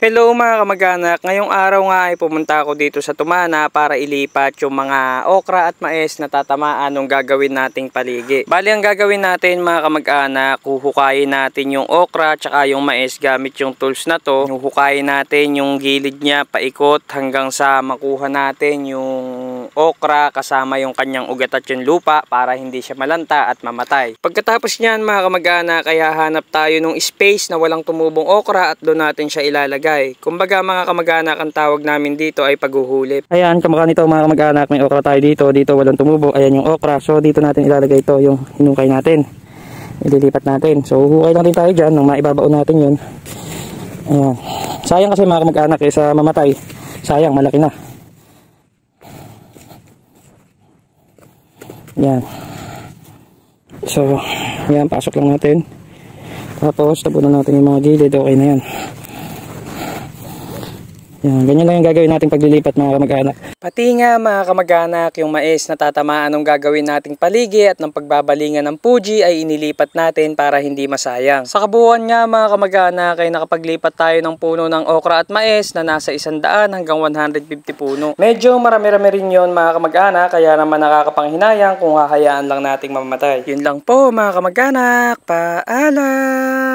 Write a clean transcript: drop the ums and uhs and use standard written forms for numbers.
Hello mga kamag-anak, ngayong araw nga ay pumunta ako dito sa Tumana para ilipat yung mga okra at mais na tatamaan ng gagawin nating paligi. Bali ang gagawin natin mga kamag-anak, huhukayin natin yung okra at saka yung mais gamit yung tools na to. Huhukayin natin yung gilid niya paikot hanggang sa makuha natin yung okra kasama yung kanyang ugat at yung lupa para hindi siya malanta at mamatay. Pagkatapos niyan mga kamag-anak, kaya hanap tayo ng space na walang tumubong okra at doon natin siya ilalagay. Kumbaga mga kamag-anak, ang tawag namin dito ay paghuhulip. Ayan, kamukha nito mga kamag-anak, may okra tayo dito. Dito walang tumubo. Ayan yung okra. So dito natin ilalagay ito, yung hinukay natin. Ililipat natin. So huhukay lang din tayo dyan nang maibabaon natin yun. Ayan. Sayang kasi mga kamag-anak sa mamatay. Sayang, malaki na. Ayan. So, ayan, pasok lang natin. Tapos tabunan natin yung mga gilid. Okay na yan. Yan, ganyan lang yung gagawin natin paglilipat mga kamag-anak. Pati nga mga kamag-anak, yung mais na tatamaan ng gagawin nating paligi at ng pagbabalingan ng puji ay inilipat natin para hindi masayang. Sa kabuuan nga mga kamag-anak ay nakapaglipat tayo ng puno ng okra at mais na nasa 100 hanggang 150 puno. Medyo marami-rami rin yun mga kamag-anak, kaya naman nakakapanghinayang kung hahayaan lang nating mamatay. Yun lang po mga kamag-anak, paalam!